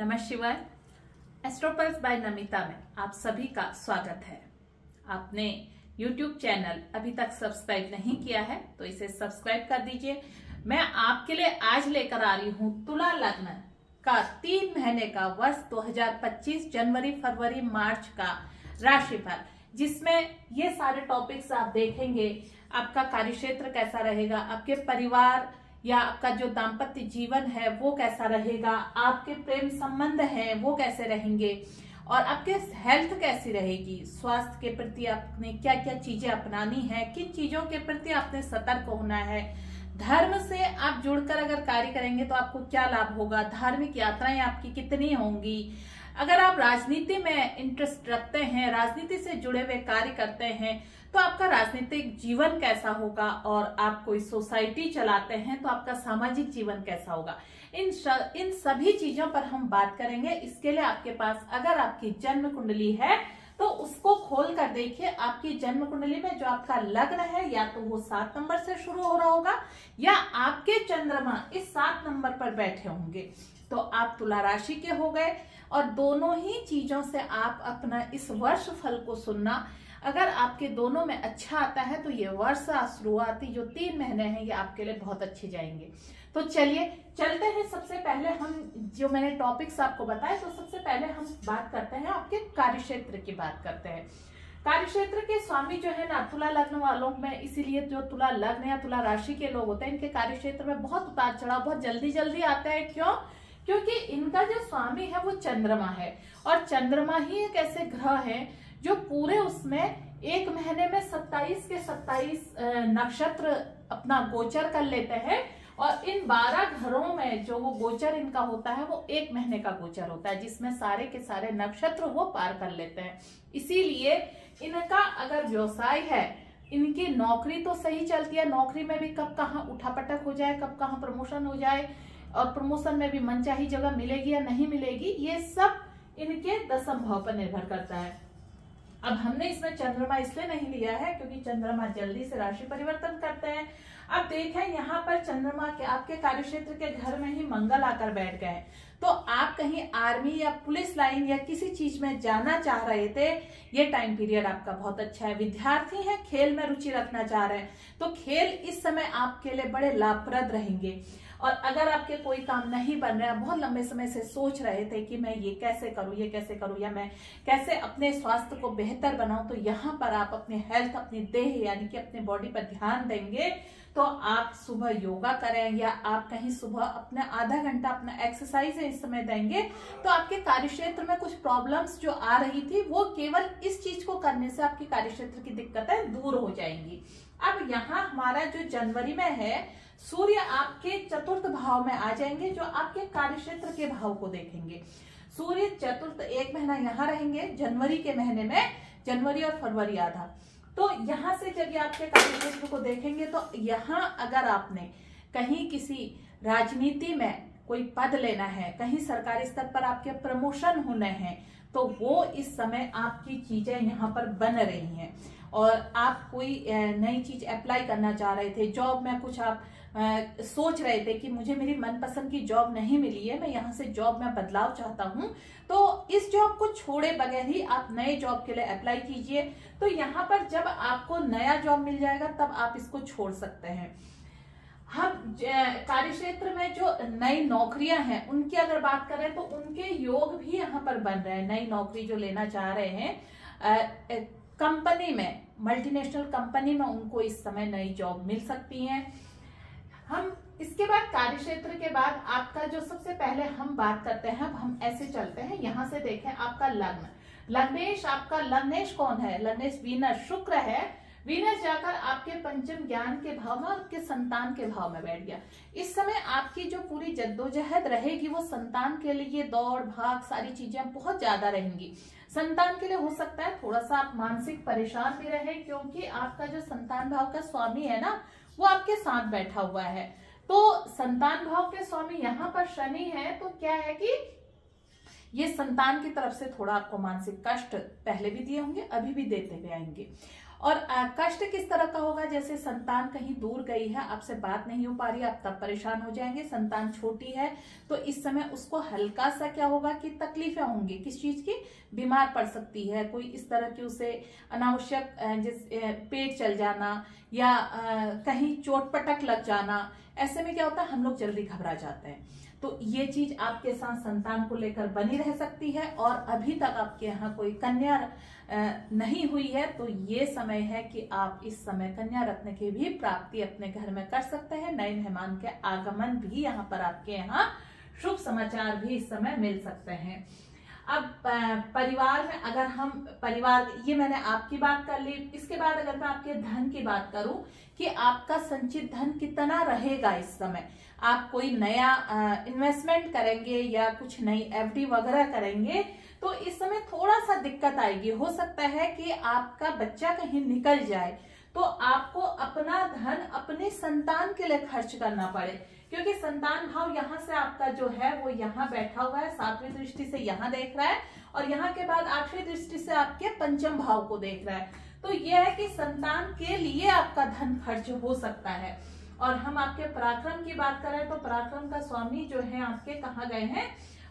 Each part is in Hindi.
नमः शिवाय। एस्ट्रोपल्स बाय नमिता में आप सभी का स्वागत है। आपने YouTube चैनल अभी तक सब्सक्राइब नहीं किया है तो इसे सब्सक्राइब कर दीजिए। मैं आपके लिए आज लेकर आ रही हूँ तुला लग्न का 3 महीने का वर्ष 2025 जनवरी फरवरी मार्च का राशिफल, जिसमें ये सारे टॉपिक्स आप देखेंगे। आपका कार्यक्षेत्र कैसा रहेगा, आपके परिवार या आपका जो दाम्पत्य जीवन है वो कैसा रहेगा, आपके प्रेम संबंध हैं वो कैसे रहेंगे और आपके हेल्थ कैसी रहेगी, स्वास्थ्य के प्रति आपने क्या क्या चीजें अपनानी है, किन चीजों के प्रति आपने सतर्क होना है, धर्म से आप जुड़कर अगर कार्य करेंगे तो आपको क्या लाभ होगा, धार्मिक यात्राएं आपकी कितनी होंगी, अगर आप राजनीति में इंटरेस्ट रखते हैं, राजनीति से जुड़े हुए कार्य करते हैं तो आपका राजनीतिक जीवन कैसा होगा, और आप कोई सोसाइटी चलाते हैं तो आपका सामाजिक जीवन कैसा होगा। इन सभी चीजों पर हम बात करेंगे। इसके लिए आपके पास अगर आपकी जन्म कुंडली है तो उसको खोल कर देखिए। आपकी जन्म कुंडली में जो आपका लग्न है या तो वो 7 नंबर से शुरू हो रहा होगा या आपके चंद्रमा इस 7 नंबर पर बैठे होंगे तो आप तुला राशि के हो गए। और दोनों ही चीजों से आप अपना इस वर्ष फल को सुनना। अगर आपके दोनों में अच्छा आता है तो ये वर्ष शुरुआती जो 3 महीने हैं ये आपके लिए बहुत अच्छे जाएंगे। तो चलिए चलते हैं। सबसे पहले हम जो मैंने टॉपिक्स आपको बताए तो सबसे पहले हम बात करते हैं आपके कार्यक्षेत्र की बात करते हैं। कार्यक्षेत्र के स्वामी जो है ना तुला लग्न वालों में, इसीलिए जो तुला लग्न या तुला राशि के लोग होते हैं इनके कार्यक्षेत्र में बहुत उतार चढ़ाव बहुत जल्दी जल्दी आता है। क्यों? क्योंकि इनका जो स्वामी है वो चंद्रमा है और चंद्रमा ही एक ऐसे ग्रह है जो पूरे उसमें एक महीने में 27 के 27 नक्षत्र अपना गोचर कर लेते हैं। और इन 12 घरों में जो वो गोचर इनका होता है वो 1 महीने का गोचर होता है, जिसमें सारे के सारे नक्षत्र वो पार कर लेते हैं। इसीलिए इनका अगर व्यवसाय है, इनकी नौकरी तो सही चलती है, नौकरी में भी कब कहाँ उठापटक हो जाए, कब कहाँ प्रमोशन हो जाए और प्रमोशन में भी मनचाही जगह मिलेगी या नहीं मिलेगी, ये सब इनके 10th भाव पर निर्भर करता है। अब हमने इसमें चंद्रमा इसलिए नहीं लिया है क्योंकि चंद्रमा जल्दी से राशि परिवर्तन करते हैं। अब देखें यहाँ पर चंद्रमा के आपके कार्यक्षेत्र के घर में ही मंगल आकर बैठ गए तो आप कहीं आर्मी या पुलिस लाइन या किसी चीज में जाना चाह रहे थे, ये टाइम पीरियड आपका बहुत अच्छा है। विद्यार्थी हैं, खेल में रुचि रखना चाह रहे हैं तो खेल इस समय आपके लिए बड़े लाभप्रद रहेंगे। और अगर आपके कोई काम नहीं बन रहा, बहुत लंबे समय से सोच रहे थे कि मैं ये कैसे करूं या मैं कैसे अपने स्वास्थ्य को बेहतर बनाऊं, तो यहाँ पर आप अपने हेल्थ, अपनी देह यानी कि अपने बॉडी पर ध्यान देंगे तो आप सुबह योगा करें या आप कहीं सुबह अपना आधा घंटा अपना एक्सरसाइज इस समय देंगे तो आपके कार्यक्षेत्र में कुछ प्रॉब्लम्स जो आ रही थी वो केवल इस चीज को करने से आपके कार्यक्षेत्र की दिक्कतें दूर हो जाएंगी। अब यहाँ हमारा जो जनवरी में है, सूर्य आपके 4th भाव में आ जाएंगे जो आपके कार्यक्षेत्र के भाव को देखेंगे। सूर्य 4th 1 महीना यहाँ रहेंगे जनवरी के महीने में, जनवरी और फरवरी आधा। तो यहाँ से जब ये आपके कार्यक्षेत्र को देखेंगे तो यहाँ अगर आपने कहीं किसी राजनीति में कोई पद लेना है, कहीं सरकारी स्तर पर आपके प्रमोशन होने हैं तो वो इस समय आपकी चीजें यहाँ पर बन रही हैं। और आप कोई नई चीज अप्लाई करना चाह रहे थे, जॉब में कुछ आप सोच रहे थे कि मुझे मेरी मनपसंद की जॉब नहीं मिली है, मैं यहाँ से जॉब में बदलाव चाहता हूँ, तो इस जॉब को छोड़े बगैर ही आप नए जॉब के लिए अप्लाई कीजिए। तो यहाँ पर जब आपको नया जॉब मिल जाएगा तब आप इसको छोड़ सकते हैं। हम कार्यक्षेत्र में जो नई नौकरियां हैं उनकी अगर बात करें तो उनके योग भी यहाँ पर बन रहे हैं। नई नौकरी जो लेना चाह रहे हैं कंपनी में, मल्टीनेशनल कंपनी में, उनको इस समय नई जॉब मिल सकती है। हम इसके बाद कार्यक्षेत्र के बाद आपका जो सबसे पहले हम बात करते हैं, अब हम ऐसे चलते हैं, यहाँ से देखें आपका लग्न, लग्नेश, आपका लग्नेश कौन है? लग्नेश वीनस, शुक्र है। वीनस जाकर आपके पंचम ज्ञान के भाव में और आपके संतान के भाव में बैठ गया। इस समय आपकी जो पूरी जद्दोजहद रहेगी वो संतान के लिए दौड़ भाग सारी चीजें बहुत ज्यादा रहेंगी। संतान के लिए हो सकता है थोड़ा सा आप मानसिक परेशान भी रहे क्योंकि आपका जो संतान भाव का स्वामी है ना वो आपके साथ बैठा हुआ है। तो संतान भाव के स्वामी यहाँ पर शनि है तो क्या है कि ये संतान की तरफ से थोड़ा आपको मानसिक कष्ट पहले भी दिए होंगे, अभी भी देते हुए आएंगे। और कष्ट किस तरह का होगा, जैसे संतान कहीं दूर गई है, आपसे बात नहीं हो पा रही, आप तब परेशान हो जाएंगे। संतान छोटी है तो इस समय उसको हल्का सा क्या होगा कि तकलीफें होंगी, किस चीज की, बीमार पड़ सकती है, कोई इस तरह की उसे अनावश्यक पेट चल जाना या कहीं चोट पटक लग जाना। ऐसे में क्या होता है, हम लोग जल्दी घबरा जाते हैं। तो ये चीज आपके साथ संतान को लेकर बनी रह सकती है। और अभी तक आपके यहाँ कोई कन्या नहीं हुई है तो ये समय है कि आप इस समय कन्या रत्न की भी प्राप्ति अपने घर में कर सकते हैं। नए मेहमान के आगमन भी यहाँ पर आपके यहाँ, शुभ समाचार भी इस समय मिल सकते हैं। अब परिवार में अगर हम परिवार, ये मैंने आपकी बात कर ली। इसके बाद अगर मैं आपके धन की बात करूं कि आपका संचित धन कितना रहेगा इस समय, आप कोई नया इन्वेस्टमेंट करेंगे या कुछ नई एफडी वगैरह करेंगे तो इस समय थोड़ा सा दिक्कत आएगी। हो सकता है कि आपका बच्चा कहीं निकल जाए तो आपको अपना धन अपने संतान के लिए खर्च करना पड़े, क्योंकि संतान भाव यहाँ से आपका जो है वो यहाँ बैठा हुआ है, 7वीं दृष्टि से यहाँ देख रहा है और यहाँ के बाद 8वीं दृष्टि से आपके पंचम भाव को देख रहा है। तो यह है कि संतान के लिए आपका धन खर्च हो सकता है। और हम आपके पराक्रम की बात करें तो पराक्रम का स्वामी जो है आपके कहाँ गए हैं,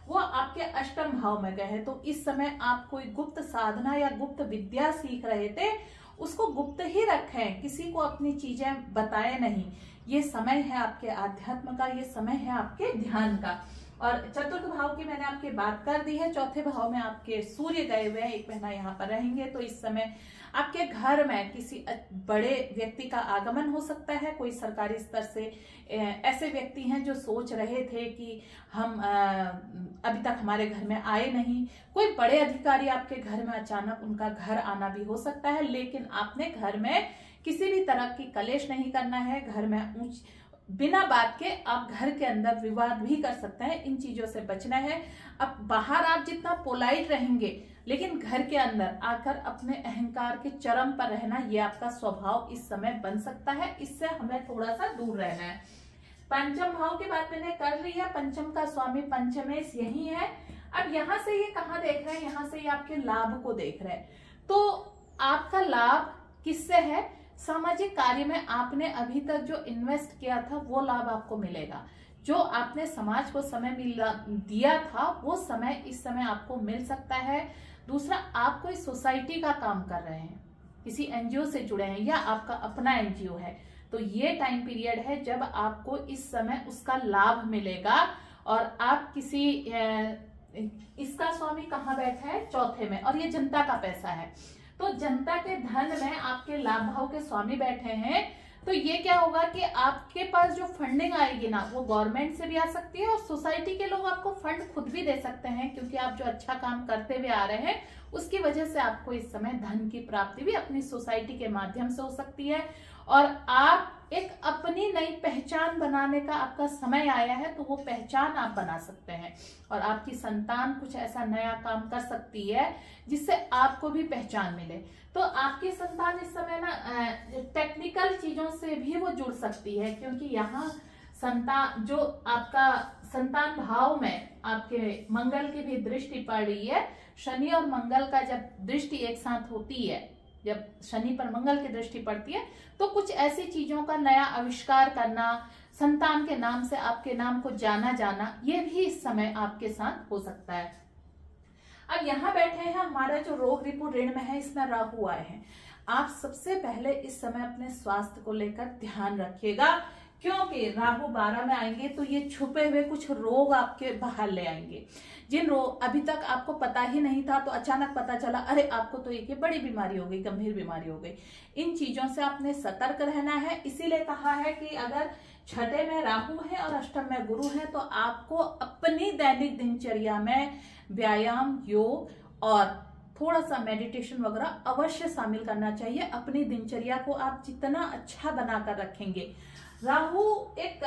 वो आपके अष्टम भाव में गए हैं। तो इस समय आप कोई गुप्त साधना या गुप्त विद्या सीख रहे थे, उसको गुप्त ही रखें, किसी को अपनी चीजें बताए नहीं। ये समय है आपके आध्यात्म का, ये समय है आपके ध्यान का। और चतुर्थ भाव की मैंने आपकी बात कर दी है। चौथे भाव में आपके सूर्य गए हुए हैं, 1 महीना यहाँ पर रहेंगे। तो इस समय आपके घर में किसी बड़े व्यक्ति का आगमन हो सकता है। कोई सरकारी स्तर से ऐसे व्यक्ति हैं जो सोच रहे थे कि हम अभी तक हमारे घर में आए नहीं। कोई बड़े अधिकारी आपके घर में अचानक उनका घर आना भी हो सकता है, लेकिन आपने घर में किसी भी तरह की कलेश नहीं करना है। घर में बिना बात के आप घर के अंदर विवाद भी कर सकते हैं, इन चीजों से बचना है। अब बाहर आप जितना पोलाइट रहेंगे, लेकिन घर के अंदर आकर अपने अहंकार के चरम पर रहना, ये आपका स्वभाव इस समय बन सकता है। इससे हमें थोड़ा सा दूर रहना है। पंचम भाव की बात मैंने कर ली है। पंचम का स्वामी पंचमेश यही है। अब यहाँ से ये कहाँ देख रहे हैं, यहाँ से ये आपके लाभ को देख रहे हैं। तो आपका लाभ किससे है, सामाजिक कार्य में आपने अभी तक जो इन्वेस्ट किया था वो लाभ आपको मिलेगा। जो आपने समाज को समय दिया था वो समय इस समय आपको मिल सकता है। दूसरा, आप कोई सोसाइटी का काम कर रहे हैं, किसी एनजीओ से जुड़े हैं या आपका अपना एनजीओ है, तो ये टाइम पीरियड है जब आपको इस समय उसका लाभ मिलेगा। और आप किसी इसका स्वामी कहाँ बैठा है, चौथे में, और ये जनता का पैसा है। तो जनता के धन में आपके लाभ भाव के स्वामी बैठे हैं। तो ये क्या होगा कि आपके पास जो फंडिंग आएगी ना, वो गवर्नमेंट से भी आ सकती है और सोसाइटी के लोग आपको फंड खुद भी दे सकते हैं, क्योंकि आप जो अच्छा काम करते हुए आ रहे हैं उसकी वजह से आपको इस समय धन की प्राप्ति भी अपनी सोसाइटी के माध्यम से हो सकती है। और आप एक अपनी नई पहचान बनाने का आपका समय आया है, तो वो पहचान आप बना सकते हैं। और आपकी संतान कुछ ऐसा नया काम कर सकती है जिससे आपको भी पहचान मिले। तो आपकी संतान इस समय ना टेक्निकल चीजों से भी वो जुड़ सकती है, क्योंकि यहाँ संतान जो आपका संतान भाव में आपके मंगल की भी दृष्टि पड़ रही है। शनि और मंगल का जब दृष्टि एक साथ होती है, जब शनि पर मंगल की दृष्टि पड़ती है, तो कुछ ऐसी चीजों का नया आविष्कार करना, संतान के नाम से आपके नाम को जाना जाना, ये भी इस समय आपके साथ हो सकता है। अब यहाँ बैठे हैं, हमारा जो रोग रिपु ऋण में है, इसमें राहु आए हैं। आप सबसे पहले इस समय अपने स्वास्थ्य को लेकर ध्यान रखिएगा, क्योंकि राहु 12 में आएंगे तो ये छुपे हुए कुछ रोग आपके बाहर ले आएंगे। जिन रोग अभी तक आपको पता ही नहीं था, तो अचानक पता चला, अरे आपको तो एक बड़ी बीमारी हो गई, गंभीर बीमारी हो गई। इन चीजों से आपने सतर्क रहना है। इसीलिए कहा है कि अगर छठे में राहु है और अष्टम में गुरु है, तो आपको अपनी दैनिक दिनचर्या में व्यायाम, योग और थोड़ा सा मेडिटेशन वगैरह अवश्य शामिल करना चाहिए। अपनी दिनचर्या को आप जितना अच्छा बनाकर रखेंगे, राहु एक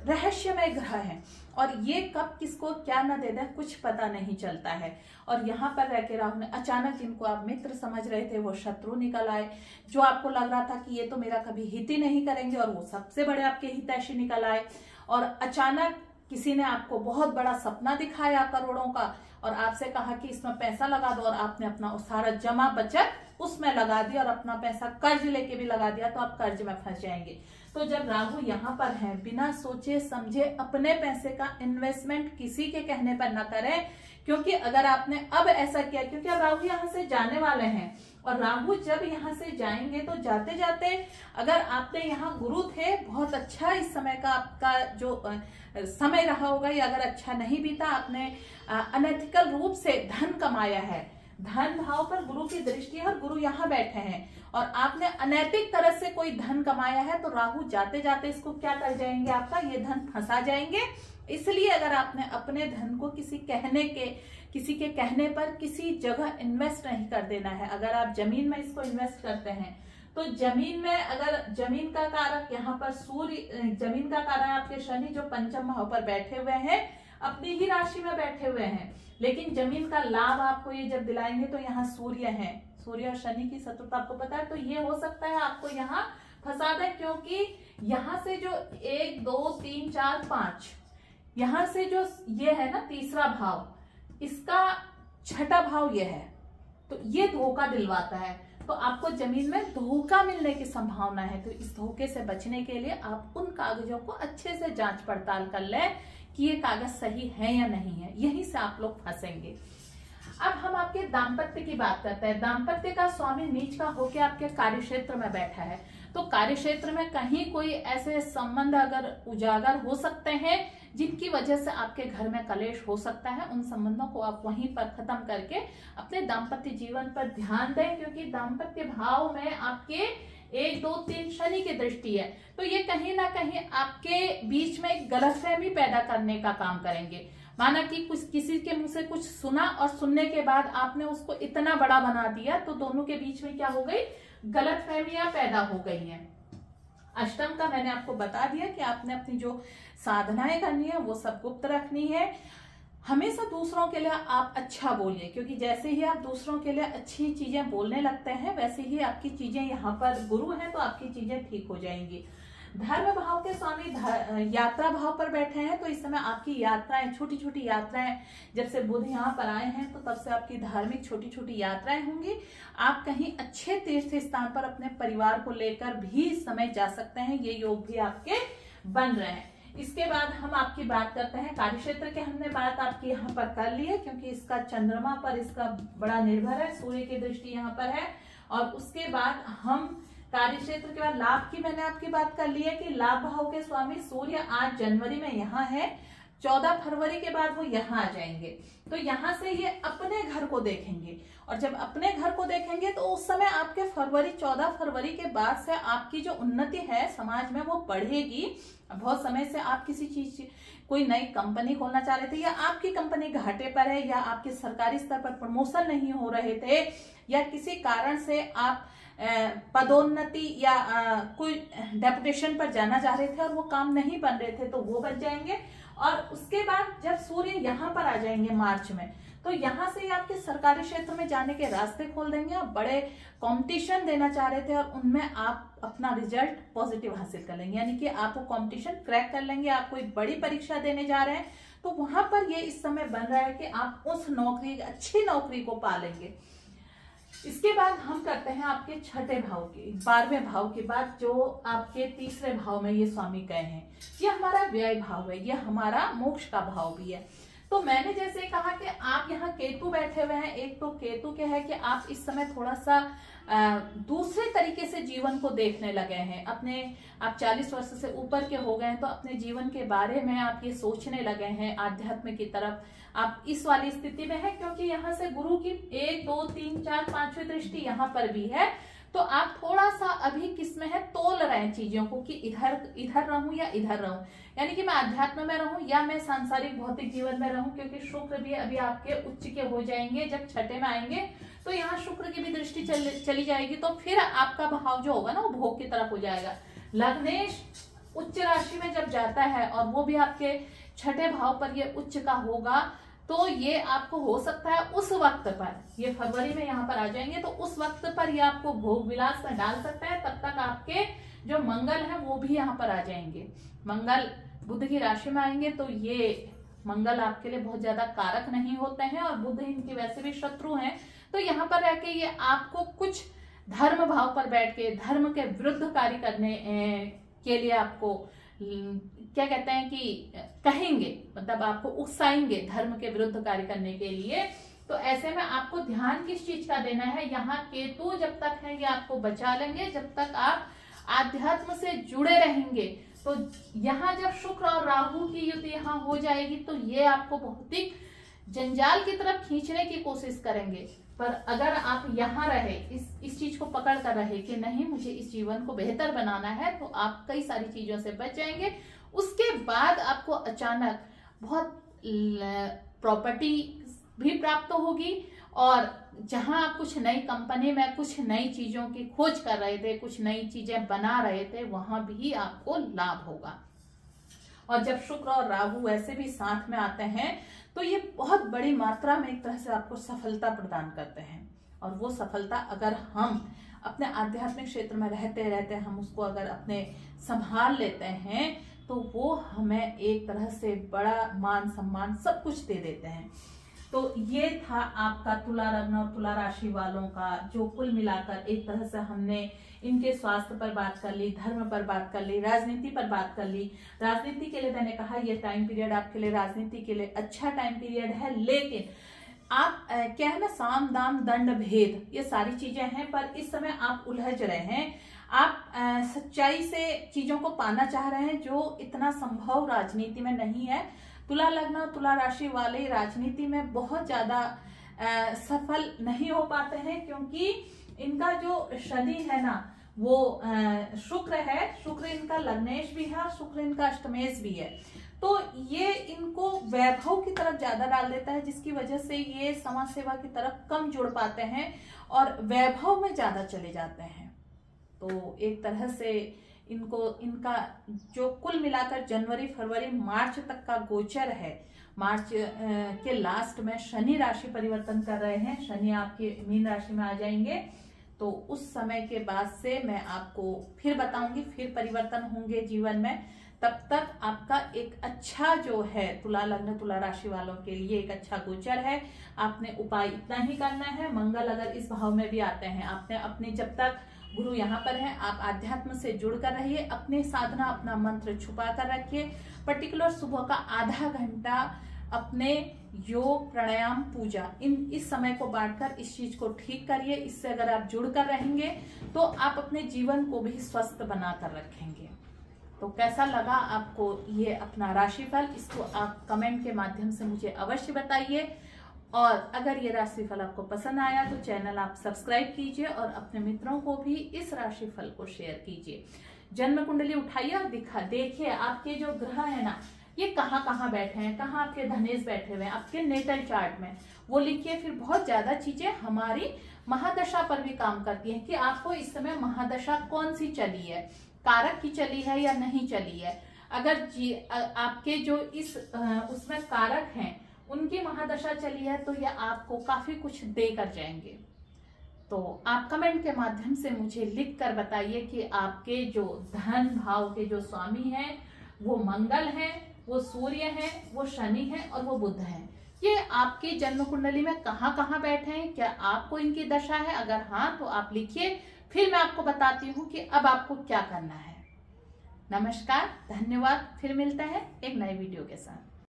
रहस्यमय ग्रह है और ये कब किसको क्या न दे दे कुछ पता नहीं चलता है। और यहाँ पर रह के राहु ने अचानक, जिनको आप मित्र समझ रहे थे वो शत्रु निकल आए। जो आपको लग रहा था कि ये तो मेरा कभी हित ही नहीं करेंगे, और वो सबसे बड़े आपके हितैषी निकल आए। और अचानक किसी ने आपको बहुत बड़ा सपना दिखाया करोड़ों का और आपसे कहा कि इसमें पैसा लगा दो, और आपने अपना सारा जमा बचत उसमें लगा दिया और अपना पैसा कर्ज लेके भी लगा दिया, तो आप कर्ज में फंस जाएंगे। तो जब राहु यहाँ पर है, बिना सोचे समझे अपने पैसे का इन्वेस्टमेंट किसी के कहने पर न करें, क्योंकि अगर आपने अब ऐसा किया, क्योंकि अब राहु यहाँ से जाने वाले हैं, और राहु जब यहाँ से जाएंगे तो जाते जाते अगर आपने यहाँ गुरु थे, बहुत अच्छा इस समय का आपका जो समय रहा होगा, या अगर अच्छा नहीं बीता, आपने अनएथिकल रूप से धन कमाया है, धन भाव पर गुरु की दृष्टि है और गुरु यहाँ बैठे हैं, और आपने अनैतिक तरह से कोई धन कमाया है, तो राहु जाते जाते इसको क्या कर जाएंगे, आपका ये धन फंसा जाएंगे। इसलिए अगर आपने अपने धन को किसी के कहने पर किसी जगह इन्वेस्ट नहीं कर देना है। अगर आप जमीन में इसको इन्वेस्ट करते हैं, तो जमीन में अगर जमीन का कारक यहाँ पर सूर्य, जमीन का कारक आपके शनि जो पंचम भाव पर बैठे हुए हैं, अपनी ही राशि में बैठे हुए हैं, लेकिन जमीन का लाभ आपको ये जब दिलाएंगे तो यहाँ सूर्य है, सूर्य और शनि की शत्रुता आपको पता है, तो ये हो सकता है आपको यहाँ फंसा दे, क्योंकि यहाँ से जो 1 2 3 4 5 यहाँ से जो ये है ना तीसरा भाव, इसका छठा भाव ये है, तो ये धोखा दिलवाता है, तो आपको जमीन में धोखा मिलने की संभावना है। तो इस धोखे से बचने के लिए आप उन कागजों को अच्छे से जांच पड़ताल कर लें कि ये कागज सही है या नहीं है, यहीं से आप लोग फंसेंगे। अब हम आपके दाम्पत्य की बात करते हैं। दाम्पत्य का स्वामी नीच का होके आपके कार्यक्षेत्र में बैठा है, तो कार्यक्षेत्र में कहीं कोई ऐसे संबंध अगर उजागर हो सकते हैं जिनकी वजह से आपके घर में कलेश हो सकता है, उन संबंधों को आप वहीं पर खत्म करके अपने दाम्पत्य जीवन पर ध्यान दें, क्योंकि दाम्पत्य भाव में आपके 1 2 3 शनि की दृष्टि है, तो ये कहीं ना कहीं आपके बीच में एक गलतफहमी पैदा करने का काम करेंगे। माना कि कुछ किसी के मुंह से कुछ सुना और सुनने के बाद आपने उसको इतना बड़ा बना दिया, तो दोनों के बीच में क्या हो गई, गलतफहमियां पैदा हो गई हैं। अष्टम का मैंने आपको बता दिया कि आपने अपनी जो साधनाएं करनी है वो सब गुप्त रखनी है। हमेशा दूसरों के लिए आप अच्छा बोलिए, क्योंकि जैसे ही आप दूसरों के लिए अच्छी चीजें बोलने लगते हैं, वैसे ही आपकी चीजें यहाँ पर गुरु हैं, तो आपकी चीजें ठीक हो जाएंगी। धर्म भाव के स्वामी यात्रा भाव पर बैठे हैं, तो इस समय आपकी यात्राएं, छोटी छोटी यात्राएं, जब से बुध यहाँ पर आए हैं तो तब से आपकी धार्मिक छोटी छोटी यात्राएं होंगी। आप कहीं अच्छे तीर्थ स्थान पर अपने परिवार को लेकर भी इस समय जा सकते हैं, ये योग भी आपके बन रहे हैं। इसके बाद हम आपकी बात करते हैं कार्यक्षेत्र के। हमने बात आपकी यहाँ पर कर ली है, क्योंकि इसका चंद्रमा पर इसका बड़ा निर्भर है, सूर्य की दृष्टि यहाँ पर है। और उसके बाद हम कार्यक्षेत्र के बाद लाभ की मैंने आपकी बात कर ली है कि लाभ भाव के स्वामी सूर्य 8 जनवरी में यहाँ है, 14 फरवरी के बाद वो यहाँ आ जाएंगे, तो यहाँ से ये अपने घर को देखेंगे, और जब अपने घर को देखेंगे तो उस समय आपके 14 फरवरी के बाद से आपकी जो उन्नति है समाज में वो बढ़ेगी। बहुत समय से आप किसी चीज, कोई नई कंपनी खोलना चाह रहे थे, या आपकी कंपनी घाटे पर है, या आपके सरकारी स्तर पर प्रमोशन नहीं हो रहे थे, या किसी कारण से आप पदोन्नति या कोई डेपुटेशन पर जाना चाह रहे थे और वो काम नहीं बन रहे थे, तो वो बन जाएंगे। और उसके बाद जब सूर्य यहाँ पर आ जाएंगे मार्च में, तो यहाँ से आपके सरकारी क्षेत्र में जाने के रास्ते खोल देंगे। आप बड़े कंपटीशन देना चाह रहे थे और उनमें आप अपना रिजल्ट पॉजिटिव हासिल कर लेंगे, यानी कि आप वो कंपटीशन क्रैक कर लेंगे। आप कोई बड़ी परीक्षा देने जा रहे हैं, तो वहां पर ये इस समय बन रहा है कि आप उस नौकरी, अच्छी नौकरी को पा लेंगे। इसके बाद हम करते हैं आपके छठे भाव की, 12वें भाव के बाद जो आपके तीसरे भाव में ये स्वामी गए हैं, ये हमारा व्यय भाव है, ये हमारा मोक्ष का भाव भी है। तो मैंने जैसे कहा कि आप यहाँ केतु बैठे हुए हैं, एक तो केतु के है कि आप इस समय थोड़ा सा दूसरे तरीके से जीवन को देखने लगे हैं। आप 40 वर्ष से ऊपर के हो गए हैं, तो अपने जीवन के बारे में आप ये सोचने लगे हैं, आध्यात्म की तरफ आप इस वाली स्थिति में है, क्योंकि यहाँ से गुरु की 1 2 3 4 5वीं दृष्टि यहाँ पर भी है। तो आप थोड़ा सा अभी किसमें है, तोल रहे हैं चीजों को कि इधर रहूं या इधर रहूं, यानी कि मैं अध्यात्म में रहूं या मैं सांसारिक भौतिक जीवन में रहूं, क्योंकि शुक्र भी अभी आपके उच्च के हो जाएंगे। जब छठे में आएंगे तो यहाँ शुक्र की भी दृष्टि चली जाएगी, तो फिर आपका भाव जो होगा ना वो भोग की तरफ हो जाएगा। लग्नेश उच्च राशि में जब जाता है और वो भी आपके छठे भाव पर ये उच्च का होगा, तो ये आपको हो सकता है उस वक्त पर, ये फरवरी में यहाँ पर आ जाएंगे, तो उस वक्त पर ये आपको भोग विलास में डाल सकता है। तब तक आपके जो मंगल है वो भी यहाँ पर आ जाएंगे। मंगल बुध की राशि में आएंगे तो ये मंगल आपके लिए बहुत ज्यादा कारक नहीं होते हैं, और बुध इनके वैसे भी शत्रु हैं। तो यहाँ पर रह के ये आपको कुछ धर्म भाव पर बैठ के धर्म के विरुद्ध कार्य करने के लिए आपको क्या कहते हैं कि कहेंगे, मतलब आपको उकसाएंगे धर्म के विरुद्ध कार्य करने के लिए। तो ऐसे में आपको ध्यान किस चीज का देना है, यहाँ केतु जब तक है ये आपको बचा लेंगे, जब तक आप आध्यात्म से जुड़े रहेंगे। तो यहाँ जब शुक्र और राहु की युति यहाँ हो जाएगी तो ये आपको भौतिक जंजाल की तरफ खींचने की कोशिश करेंगे। पर अगर आप यहाँ रहे, इस चीज को पकड़ कर रहे कि नहीं मुझे इस जीवन को बेहतर बनाना है, तो आप कई सारी चीजों से बच जाएंगे। उसके बाद आपको अचानक बहुत प्रॉपर्टी भी प्राप्त होगी, और जहां आप कुछ नई कंपनी में कुछ नई चीजों की खोज कर रहे थे, कुछ नई चीजें बना रहे थे, वहां भी आपको लाभ होगा। और जब शुक्र और राहु ऐसे भी साथ में आते हैं तो ये बहुत बड़ी मात्रा में एक तरह से आपको सफलता प्रदान करते हैं। और वो सफलता अगर हम अपने आध्यात्मिक क्षेत्र में रहते रहते हम उसको अगर अपने संभाल लेते हैं तो वो हमें एक तरह से बड़ा मान सम्मान सब कुछ दे देते हैं। तो ये था आपका तुला लग्न और तुला राशि वालों का, जो कुल मिलाकर एक तरह से हमने इनके स्वास्थ्य पर बात कर ली, धर्म पर बात कर ली, राजनीति पर बात कर ली। राजनीति के लिए मैंने कहा ये टाइम पीरियड आपके लिए राजनीति के लिए अच्छा टाइम पीरियड है, लेकिन आप क्या है ना, साम दाम दंड भेद ये सारी चीजें हैं, पर इस समय आप उलझ रहे हैं। आप सच्चाई से चीजों को पाना चाह रहे हैं, जो इतना संभव राजनीति में नहीं है। तुला लग्न और तुला राशि वाले राजनीति में बहुत ज्यादा सफल नहीं हो पाते हैं, क्योंकि इनका जो शनि है ना वो शुक्र है, शुक्र इनका लग्नेश भी है और शुक्र इनका अष्टमेश भी है। तो ये इनको वैभव की तरफ ज्यादा डाल देता है, जिसकी वजह से ये समाज सेवा की तरफ कम जुड़ पाते हैं और वैभव में ज्यादा चले जाते हैं। तो एक तरह से इनका जो कुल मिलाकर जनवरी फरवरी मार्च तक का गोचर है, मार्च के लास्ट में शनि राशि परिवर्तन कर रहे हैं, शनि आपके मीन राशि में आ जाएंगे। तो उस समय के बाद से मैं आपको फिर बताऊंगी, फिर परिवर्तन होंगे जीवन में। तब तक आपका एक अच्छा जो है तुला लग्न तुला राशि वालों के लिए एक अच्छा गोचर है। आपने उपाय इतना ही करना है, मंगल अगर इस भाव में भी आते हैं, आपने अपने जब तक गुरु यहाँ पर है आप आध्यात्म से जुड़ कर रहिए, अपने साधना अपना मंत्र छुपा कर रखिए। पर्टिकुलर सुबह का आधा घंटा अपने योग प्राणायाम पूजा इस समय को बांटकर इस चीज को ठीक करिए। इससे अगर आप जुड़ कर रहेंगे तो आप अपने जीवन को भी स्वस्थ बना कर रखेंगे। तो कैसा लगा आपको ये अपना राशिफल, इसको आप कमेंट के माध्यम से मुझे अवश्य बताइए। और अगर ये राशिफल आपको पसंद आया तो चैनल आप सब्सक्राइब कीजिए और अपने मित्रों को भी इस राशिफल को शेयर कीजिए। जन्म कुंडली उठाइए और देखिए आपके जो ग्रह है ना ये कहाँ कहाँ बैठे हैं, कहाँ आपके धनेश बैठे हुए हैं आपके नेटल चार्ट में, वो लिखिए। फिर बहुत ज्यादा चीजें हमारी महादशा पर भी काम करती हैं कि आपको इस समय महादशा कौन सी चली है, कारक की चली है या नहीं चली है। अगर आपके जो इस उसमें कारक हैं उनकी महादशा चली है तो यह आपको काफी कुछ दे कर जाएंगे। तो आप कमेंट के माध्यम से मुझे लिख कर बताइए कि आपके जो धन भाव के जो स्वामी हैं वो मंगल हैं, वो सूर्य हैं, वो शनि हैं और वो बुध हैं। ये आपकी जन्म कुंडली में कहाँ कहाँ बैठे हैं, क्या आपको इनकी दशा है? अगर हाँ तो आप लिखिए, फिर मैं आपको बताती हूँ कि अब आपको क्या करना है। नमस्कार, धन्यवाद, फिर मिलते हैं एक नए वीडियो के साथ।